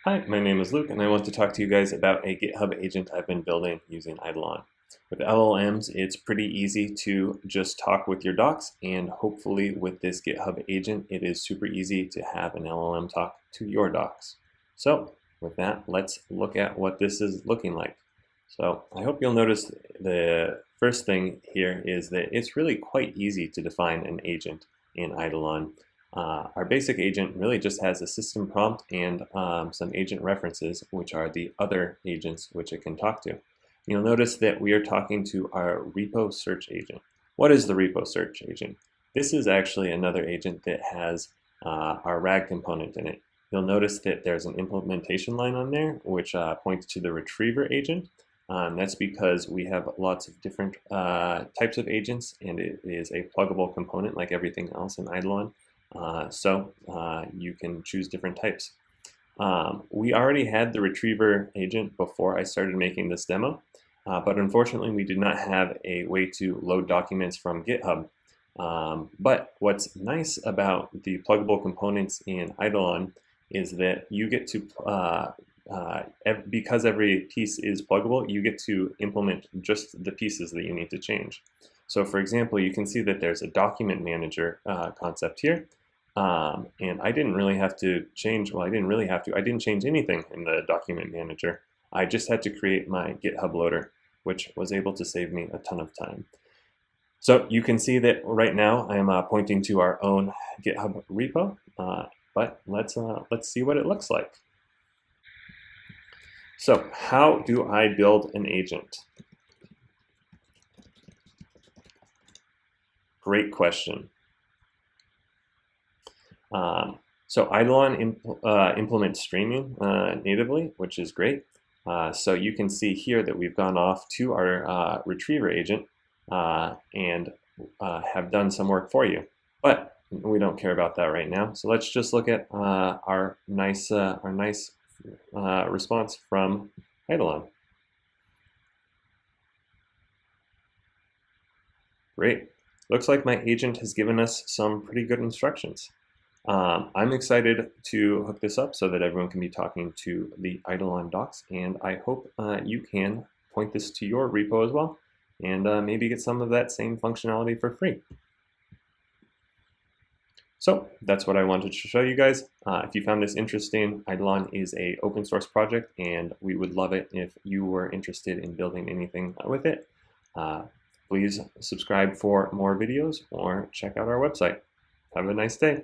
Hi, my name is Luke, and I want to talk to you guys about a GitHub agent I've been building using Eidolon. With LLMs, it's pretty easy to just talk with your docs, and hopefully with this GitHub agent, it is super easy to have an LLM talk to your docs. So with that, let's look at what this is looking like. So I hope you'll notice the first thing here is that it's really quite easy to define an agent in Eidolon. Our basic agent really just has a system prompt and some agent references, which are the other agents which it can talk to. You'll notice that we are talking to our repo search agent. What is the repo search agent? This is actually another agent that has our RAG component in it. You'll notice that there's an implementation line on there, which points to the retriever agent. That's because we have lots of different types of agents, and it is a pluggable component like everything else in Eidolon. So you can choose different types. We already had the retriever agent before I started making this demo, but unfortunately we did not have a way to load documents from GitHub. But what's nice about the pluggable components in Eidolon is that you get to, because every piece is pluggable, you get to implement just the pieces that you need to change. So for example, you can see that there's a document manager concept here. And I didn't really have to change, well, I didn't change anything in the document manager. I just had to create my GitHub loader, which was able to save me a ton of time. So you can see that right now I am pointing to our own GitHub repo, but let's see what it looks like. So how do I build an agent? Great question. So Eidolon implements streaming natively, which is great. So you can see here that we've gone off to our retriever agent and have done some work for you. But we don't care about that right now. So let's just look at our nice response from Eidolon. Great. Looks like my agent has given us some pretty good instructions. I'm excited to hook this up so that everyone can be talking to the Eidolon docs, and I hope you can point this to your repo as well, and maybe get some of that same functionality for free. So that's what I wanted to show you guys. If you found this interesting, Eidolon is an open source project, and we would love it if you were interested in building anything with it. Please subscribe for more videos or check out our website. Have a nice day.